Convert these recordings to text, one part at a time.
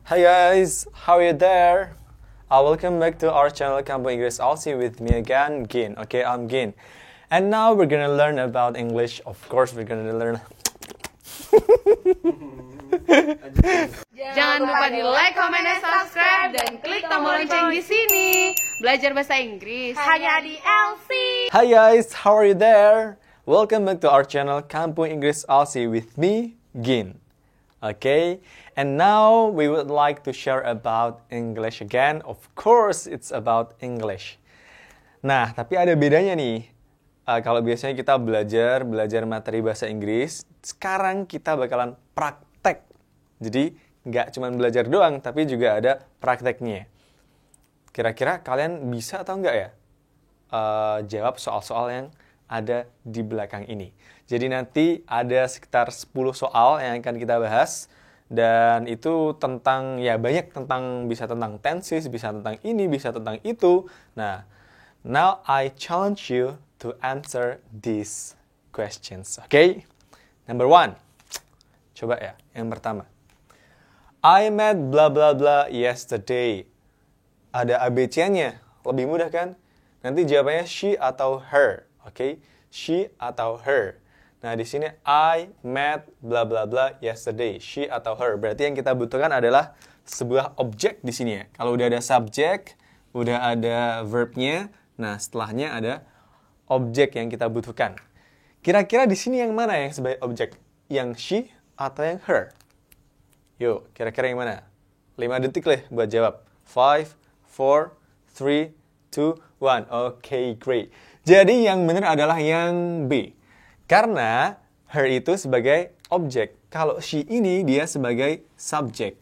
Hi guys, how are you there? Welcome back to our channel Kampung Inggris Aussie with me again, Gin. Okay, I'm Gin. And now we're gonna learn about English. Of course, we're gonna learn. Jangan lupa di like, comment, dan subscribe dan klik tombol lonceng di sini. Belajar bahasa Inggris hanya di LC. Hi guys, how are you there? Welcome back to our channel Kampung Inggris Aussie with me, Gin. Okay, and now we would like to share about English again. Of course, it's about English. Nah, tapi ada bedanya nih. Kalau biasanya kita belajar materi bahasa Inggris, sekarang kita bakalan praktek. Jadi, nggak cuma belajar doang, tapi juga ada prakteknya. Kira-kira kalian bisa atau nggak ya jawab soal-soal yang ada di belakang ini. Jadi nanti ada sekitar 10 soal yang akan kita bahas. Dan itu tentang, ya banyak tentang, bisa tentang tenses, bisa tentang ini, bisa tentang itu. Nah, now I challenge you to answer these questions. Okay? Number 1. Coba ya, yang pertama. I met blah blah blah yesterday. Ada ABC-nya, lebih mudah kan? Nanti jawabannya she atau her. Okay? She atau her. Nah, di sini I met blah blah blah yesterday. She atau her. Berarti yang kita butuhkan adalah sebuah objek di sini ya. Kalau udah ada subjek, udah ada verbnya, nah setelahnya ada objek yang kita butuhkan. Kira-kira di sini yang mana yang sebagai objek? Yang she atau yang her? Yuk, kira-kira yang mana? 5 detik lah buat jawab. 5, 4, 3, 2, 1. Okay, great. Jadi yang benar adalah yang B. Karena her itu sebagai objek. Kalau she ini dia sebagai subjek.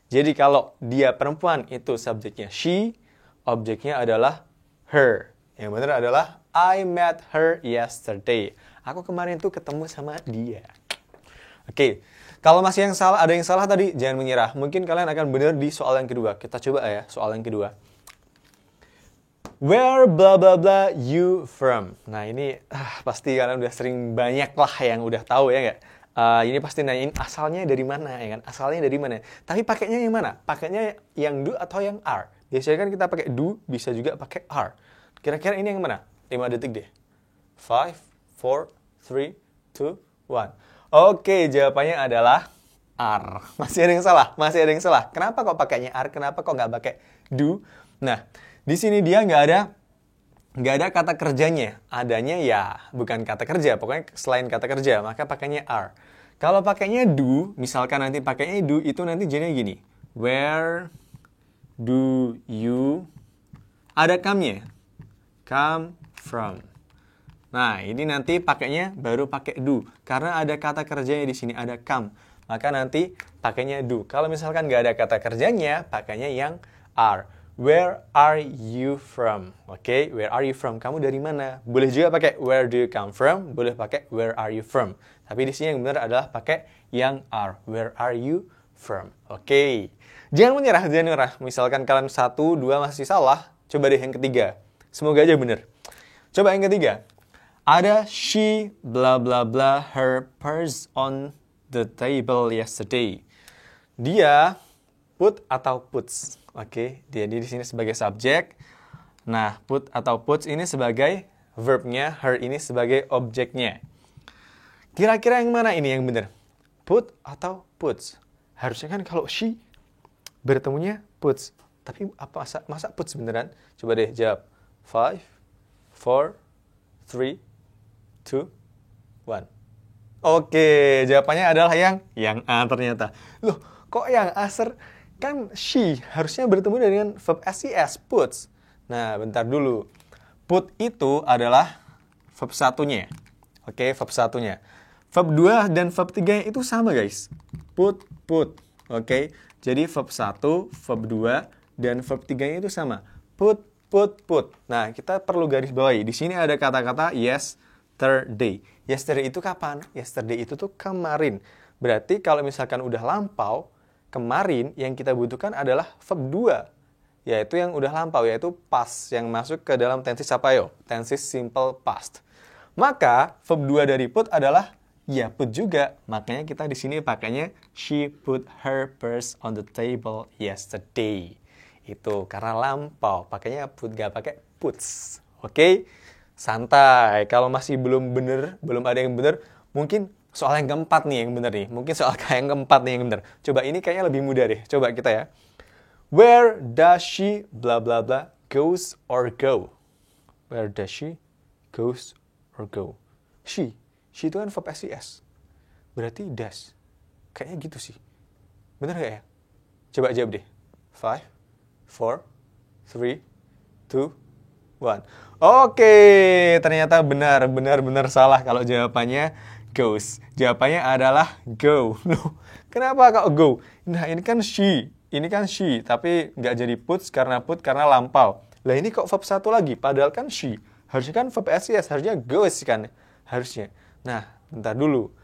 Jadi kalau dia perempuan itu subjeknya she, objeknya adalah her. Yang benar adalah I met her yesterday. Aku kemarin tuh ketemu sama dia. Oke, kalau masih ada yang salah tadi, jangan menyerah. Mungkin kalian akan benar di soal yang kedua. Kita coba ya, soal yang kedua. Where blah blah blah you from? Nah ini pasti kalian udah sering banyak lah yang udah tahu ya nggak? Ini pasti nanyain asalnya dari mana ya kan? Asalnya dari mana? Tapi pakainya yang mana? Pakainya yang do atau yang are? Biasanya kan kita pakai do, bisa juga pakai are. Kira-kira ini yang mana? 5 detik deh. 5, 4, 3, 2, 1. Oke, jawabannya adalah are. Masih ada yang salah? Masih ada yang salah. Kenapa kok pakainya are? Kenapa kok nggak pakai do? Nah, di sini dia nggak ada kata kerjanya. Adanya ya bukan kata kerja, pokoknya selain kata kerja, maka pakainya are. Kalau pakainya do, misalkan nanti pakainya do, itu nanti jadinya gini. Where do you, ada come-nya, come from. Nah, ini nanti pakainya baru pakai do, karena ada kata kerjanya di sini, ada come. Maka nanti pakainya do. Kalau misalkan nggak ada kata kerjanya, pakainya yang are. Where are you from? Oke, where are you from? Kamu dari mana? Boleh juga pakai where do you come from? Boleh pakai where are you from? Tapi di sini yang benar adalah pakai yang are. Where are you from? Oke. Jangan menyerah, jangan menyerah. Misalkan kalian 1, 2 masih salah, coba deh yang ketiga. Semoga aja benar. Coba yang ketiga. Ada she blah blah blah her purse on the table yesterday. Dia put atau puts. Oke, jadi di sini sebagai subjek. Nah, put atau puts ini sebagai verbnya, her ini sebagai objeknya. Kira-kira yang mana ini yang benar? Put atau puts? Harusnya kan kalau she bertemunya puts. Tapi apa masa puts beneran? Coba deh jawab. 5, 4, 3, 2, 1. Oke, jawabannya adalah yang A ternyata. Loh, kok yang A kan she harusnya bertemu dengan verb SES, puts. Nah, bentar dulu. Put itu adalah verb satunya. Oke, verb satunya. Verb 2 dan verb 3 itu sama, guys. Put. Oke, jadi verb 1, verb 2, dan verb 3 itu sama. Put. Nah, kita perlu garis bawahi. Di sini ada kata-kata yesterday. Yesterday itu kapan? Yesterday itu tuh kemarin. Berarti kalau misalkan udah lampau, kemarin yang kita butuhkan adalah verb 2, yaitu yang udah lampau, yaitu past, yang masuk ke dalam tenses apa yo? Tenses simple past. Maka verb 2 dari put adalah Ya, put juga. Makanya kita di sini pakainya she put her purse on the table yesterday. Itu karena lampau. Pakainya put, gak pakai puts. Oke? Santai. Kalau masih belum bener, belum ada yang bener, mungkin soal yang keempat nih yang bener nih. Mungkin soal yang keempat nih yang bener. Coba ini kayaknya lebih mudah deh. Coba kita ya. Where does she blah blah blah goes or go? Where does she goes or go? She itu kan verb SES. Berarti does. Kayaknya gitu sih. Bener gak ya? Coba jawab deh. 5, 4, 3, 2, 1. Oke, ternyata benar salah kalau jawabannya goes. Jawabannya adalah go. Loh, kenapa kok go? Nah, ini kan she. Ini kan she, tapi nggak jadi puts karena put karena lampau. Lah ini kok verb satu lagi, padahal kan she. Harusnya kan verb SES, harusnya goes kan. Harusnya. Nah, bentar dulu.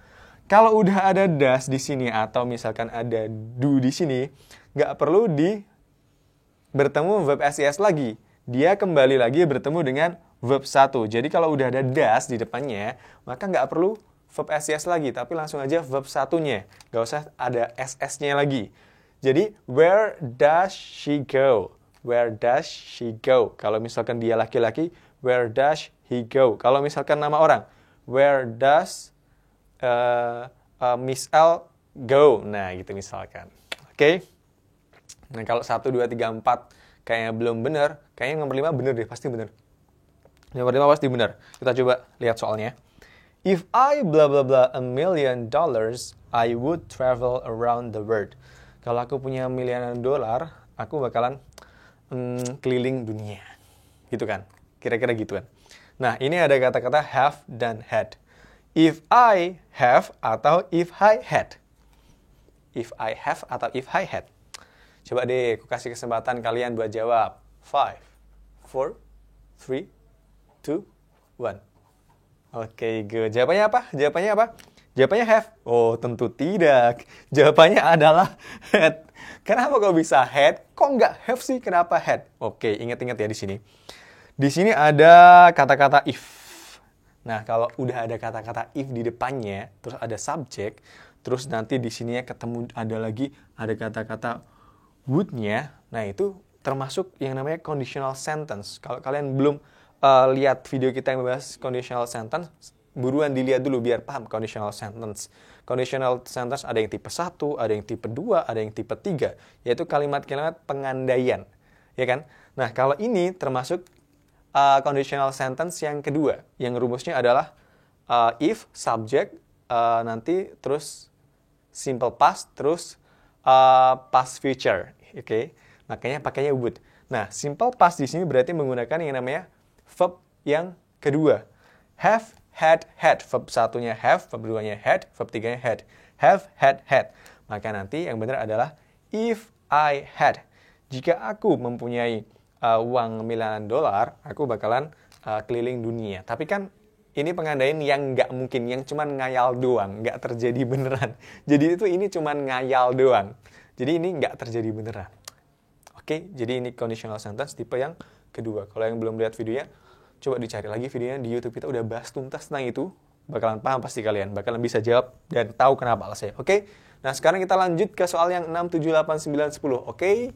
Kalau udah ada does di sini atau misalkan ada do di sini, nggak perlu bertemu verb SES lagi. Dia kembali lagi bertemu dengan verb 1. Jadi kalau udah ada does di depannya, maka nggak perlu verb SES lagi, tapi langsung aja verb satunya. Nggak usah ada SS-nya lagi. Jadi, where does she go? Where does she go? Kalau misalkan dia laki-laki, where does he go? Kalau misalkan nama orang, where does Miss L go? Nah, gitu misalkan. Oke? Nah, kalau 1, 2, 3, 4 kayaknya belum benar, kayaknya nomor 5 benar deh, pasti benar. Nomor 5 pasti benar. Kita coba lihat soalnya. If I blah blah blah $1 million, I would travel around the world. Kalau aku punya miliaran dolar, aku bakalan keliling dunia. Gitu kan? Kira-kira gitu kan. Nah, ini ada kata-kata have dan had. If I have atau if I had. If I have atau if I had. Coba deh, aku kasih kesempatan kalian buat jawab. 5, 4, 3, 2, 1. Oke, good. Jawabannya apa? Jawabannya have. Oh, tentu tidak. Jawabannya adalah had. Kenapa kok bisa had? Kok nggak have sih? Kenapa had? Oke, ingat-ingat ya di sini. Di sini ada kata-kata if. Nah, kalau udah ada kata-kata if di depannya, terus ada subject, terus nanti di sini ketemu ada kata-kata would-nya. Nah, itu termasuk yang namanya conditional sentence. Kalau kalian belum lihat video kita yang membahas conditional sentence, buruan dilihat dulu biar paham conditional sentence. Conditional sentence ada yang tipe 1, ada yang tipe 2, ada yang tipe 3, yaitu kalimat-kalimat pengandaian, ya kan? Nah, kalau ini termasuk conditional sentence yang kedua, yang rumusnya adalah if, subject, nanti terus simple past, terus past future, oke? Makanya pakainya would. Nah, simple past di sini berarti menggunakan yang namanya verb yang kedua. Have, had, verb satunya have, verb duanya had, verb tiganya had. Have, had. Maka nanti yang benar adalah if I had. Jika aku mempunyai uang miliaran dolar, aku bakalan keliling dunia. Tapi kan ini pengandaian yang nggak mungkin, yang cuman ngayal doang, nggak terjadi beneran. Jadi ini cuman ngayal doang. Jadi ini nggak terjadi beneran. Oke, jadi ini conditional sentence tipe yang kedua. Kalau yang belum lihat videonya, coba dicari lagi videonya di YouTube, kita udah bahas tuntas tentang itu. Bakalan paham pasti kalian, bakalan bisa jawab dan tahu kenapa alasannya. Oke? Nah, sekarang kita lanjut ke soal yang 6, 7, 8, 9, 10. Oke?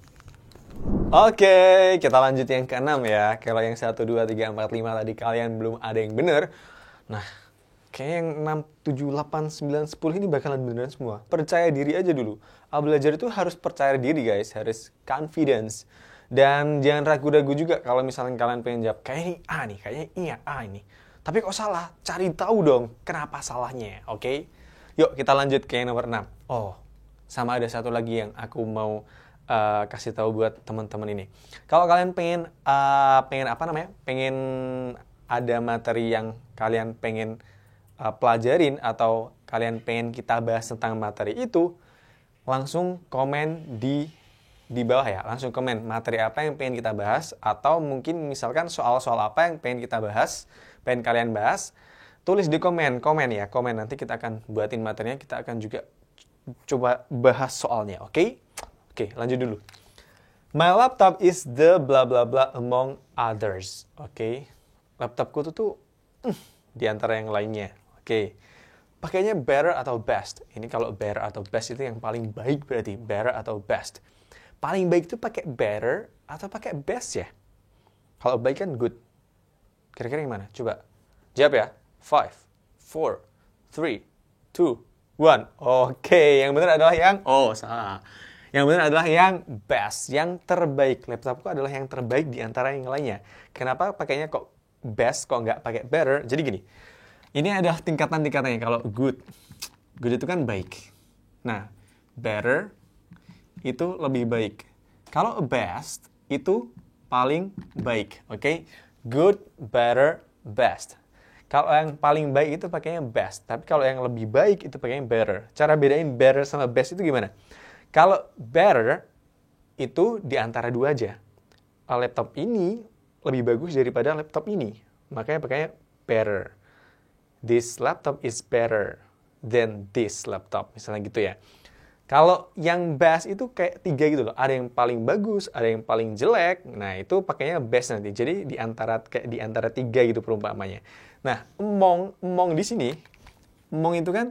Oke, kita lanjut yang ke-6 ya. Kalau yang 1, 2, 3, 4, 5 tadi kalian belum ada yang benar. Nah, kayak yang 6, 7, 8, 9, 10 ini bakalan beneran semua. Percaya diri aja dulu. Belajar itu harus percaya diri guys, harus confidence. Dan jangan ragu-ragu juga kalau misalnya kalian pengen jawab, kayak ini A nih, kayaknya iya A ini. Tapi kok salah? Cari tahu dong kenapa salahnya, oke? Yuk kita lanjut ke yang nomor 6. Oh, sama ada satu lagi yang aku mau kasih tahu buat teman-teman ini. Kalau kalian pengen pengen ada materi yang kalian pengen pelajarin atau kalian pengen kita bahas tentang materi itu, langsung komen di bawah ya. Langsung komen materi apa yang pengen kita bahas, atau mungkin misalkan soal-soal apa yang pengen kita bahas, pengen kalian bahas, tulis di komen ya. Komen, nanti kita akan buatin materinya, kita akan juga coba bahas soalnya, oke? Oke, lanjut dulu. My laptop is the blah blah blah among others. Oke. Laptopku tuh di antara yang lainnya. Oke. pakainya better atau best. Ini kalau better atau best itu yang paling baik berarti. Better atau best. Paling baik itu pakai better atau pakai best ya? Kalau baik kan good. Kira-kira gimana? Coba. Jawab ya. 5, 4, 3, 2, 1. Oke, yang benar adalah yang... Oh, salah. Yang benar adalah yang best, yang terbaik. Laptopku adalah yang terbaik di antara yang lainnya. Kenapa pakainya kok best, kok nggak pakai better? Jadi gini, ini adalah tingkatan-tingkatannya. Kalau good itu kan baik. Nah, better itu lebih baik. Kalau best itu paling baik, oke? Good, better, best. Kalau yang paling baik itu pakainya best, tapi kalau yang lebih baik itu pakainya better. Cara bedain better sama best itu gimana? Kalau better itu di antara dua aja. Laptop ini lebih bagus daripada laptop ini, makanya pakainya better. This laptop is better than this laptop, misalnya gitu ya. Kalau yang best itu kayak 3 gitu loh. Ada yang paling bagus, ada yang paling jelek. Nah, itu pakainya best nanti. Jadi di antara 3 gitu perumpamanya. Nah, emong di sini, emong itu kan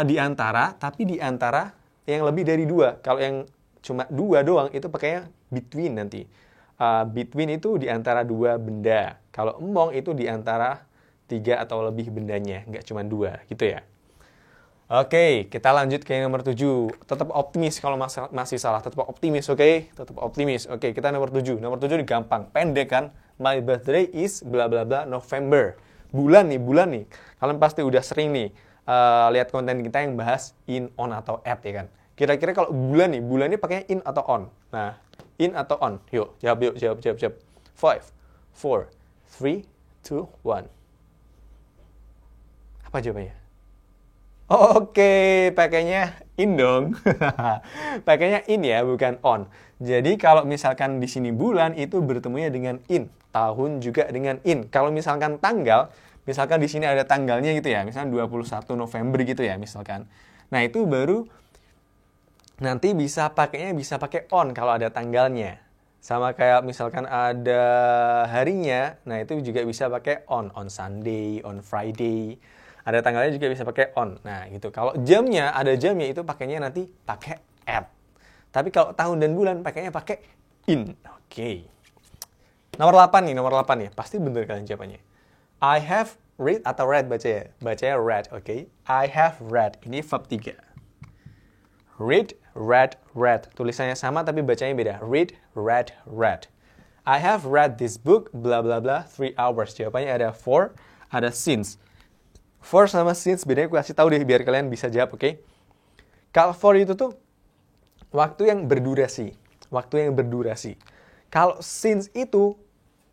di antara, tapi di antara yang lebih dari 2. Kalau yang cuma 2 doang itu pakainya between nanti. Between itu di antara 2 benda. Kalau emong itu di antara 3 atau lebih bendanya, nggak cuma 2 gitu ya. Oke, kita lanjut ke nomor 7. Tetap optimis kalau masih salah. Tetap optimis, oke? Tetap optimis. Oke, kita nomor 7. Nomor 7 ini gampang. Pendek kan? My birthday is bla bla bla November. Bulan nih. Kalian pasti udah sering nih lihat konten kita yang bahas in, on, atau at ya kan? Kira-kira kalau bulannya pakainya in atau on? Nah, in atau on? Yuk, jawab. 5, 4, 3, 2, 1. Apa jawabannya? Oke, pakainya in dong. Pakainya in ya, bukan on. Jadi kalau misalkan di sini bulan itu bertemunya dengan in, tahun juga dengan in. Kalau misalkan tanggal, misalkan di sini ada tanggalnya gitu ya, misalkan 21 November gitu ya, misalkan. Nah, itu baru nanti bisa pakai on kalau ada tanggalnya. Sama kayak misalkan ada harinya, nah itu juga bisa pakai on Sunday, on Friday. Ada tanggalnya juga bisa pakai on. Nah, gitu. Kalau jamnya, ada jamnya itu pakainya nanti pakai at. Tapi kalau tahun dan bulan pakainya pakai in. Oke. Nomor 8 nih. Pasti bener kalian jawabannya. I have read atau read bacanya. Bacanya read, oke. I have read. Ini verb 3. Read, read. Tulisannya sama tapi bacanya beda. Read, read. I have read this book, bla bla bla, 3 hours. Jawabannya ada for, ada since. For sama since bedanya aku kasih tahu deh biar kalian bisa jawab, oke? Kalau for itu tuh waktu yang berdurasi. Kalau since itu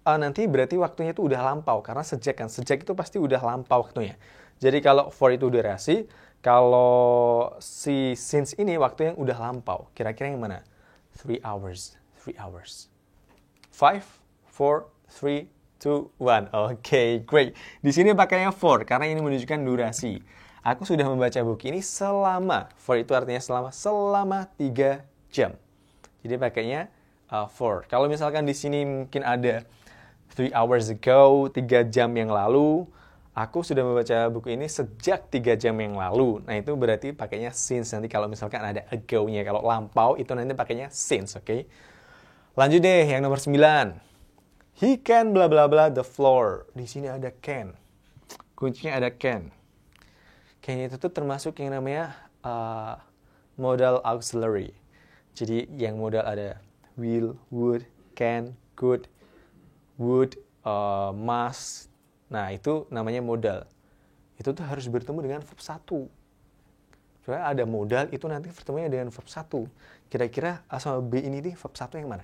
nanti berarti waktunya itu udah lampau karena sejak itu pasti udah lampau waktunya. Jadi kalau for itu durasi, kalau si since ini waktu yang udah lampau. Kira-kira yang mana? 3 hours. 5, 4, 3, 2, 1. Oke, great. Di sini pakainya for karena ini menunjukkan durasi. Aku sudah membaca buku ini for itu artinya selama 3 jam. Jadi pakainya for. Kalau misalkan di sini mungkin ada 3 hours ago, 3 jam yang lalu, aku sudah membaca buku ini sejak 3 jam yang lalu. Nah, itu berarti pakainya since. Nanti kalau misalkan ada ago-nya, kalau lampau itu nanti pakainya since, oke? Lanjut deh yang nomor 9. He can bla bla bla the floor. Di sini ada can. Kuncinya ada can. Can itu tuh termasuk yang namanya modal auxiliary. Jadi yang modal ada will, would, can, could, would, must. Nah, itu namanya modal. Itu tuh harus bertemu dengan verb 1. Soalnya ada modal itu nanti bertemunya dengan verb 1. Kira-kira A sama B ini nih verb 1 yang mana?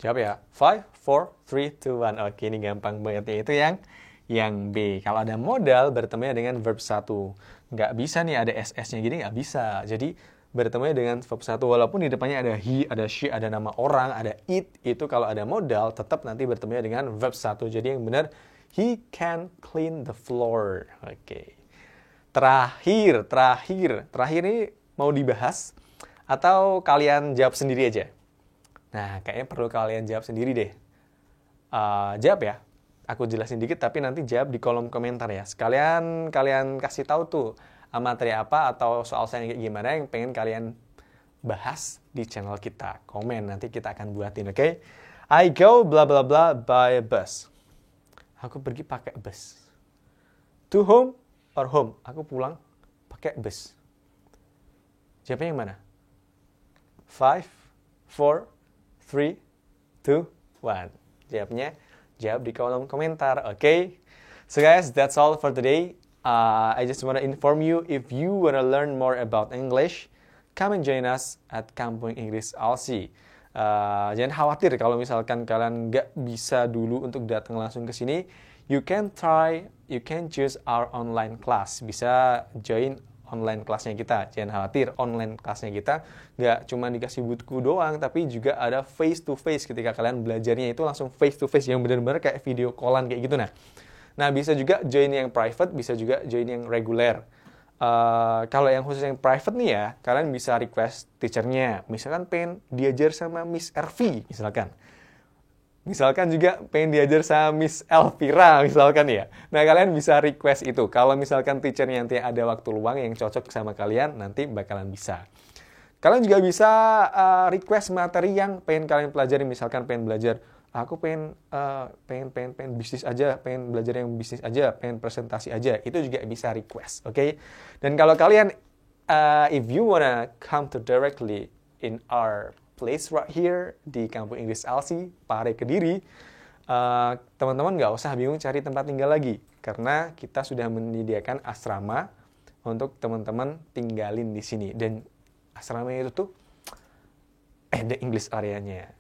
Jawab ya. 5, 4, 3, 2, 1. Oke, ini gampang banget ya. Itu yang B. Kalau ada modal, bertemunya dengan verb 1. Nggak bisa nih ada SS-nya gini, nggak bisa. Jadi, bertemunya dengan verb 1. Walaupun di depannya ada he, ada she, ada nama orang, ada it. Itu kalau ada modal, tetap nanti bertemunya dengan verb 1. Jadi yang benar, he can clean the floor. Oke. Terakhir ini mau dibahas atau kalian jawab sendiri aja? Nah, kayaknya perlu kalian jawab sendiri deh. Jawab ya. aku jelasin dikit, tapi nanti jawab di kolom komentar ya. Sekalian kalian kasih tahu tuh materi apa atau soal saya kayak gimana yang pengen kalian bahas di channel kita. Komen, nanti kita akan buatin, oke? I go bla bla bla by bus. Aku pergi pakai bus. To home or home? Aku pulang pakai bus. Jawabnya yang mana? 5, 4, 3, 2, 1. Jawab di kolom komentar, okay? So guys, that's all for today. I just want to inform you, if you want to learn more about English, come and join us at Kampung Inggris Alsi. Jangan khawatir kalau misalkan kalian nggak bisa dulu untuk datang langsung ke sini. You can choose our online class. Bisa join online kelasnya kita. Jangan khawatir, online kelasnya kita nggak cuma dikasih buku doang, tapi juga ada face to face ketika kalian belajarnya itu langsung face to face yang benar-benar kayak video callan kayak gitu. Nah, bisa juga join yang private, bisa juga join yang reguler. Kalau yang khusus yang private nih ya, kalian bisa request teachernya. Misalkan pengen diajar sama Miss Ervi, misalkan. Misalkan juga pengen diajar sama Miss Elvira, misalkan ya. Nah, kalian bisa request itu. Kalau misalkan teachernya nanti ada waktu luang yang cocok sama kalian, nanti bakalan bisa. Kalian juga bisa request materi yang pengen kalian pelajari. Misalkan pengen belajar, aku pengen bisnis aja, pengen belajar yang bisnis aja, pengen presentasi aja. Itu juga bisa request, oke? Dan kalau kalian, if you wanna come to directly in our place right here di Kampung Inggris Alsi, Pare Kediri, teman-teman nggak usah bingung cari tempat tinggal lagi, karena kita sudah menyediakan asrama untuk teman-teman tinggalin di sini. Dan asramanya itu tuh the English areanya.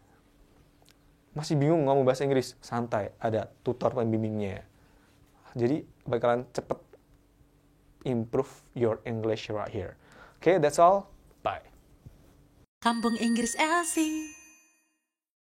Masih bingung ngomong bahasa Inggris? Santai, ada tutor pembimbingnya. Jadi bakalan cepet improve your English right here. Okay, that's all. Bye. Kampung Inggris Elsie.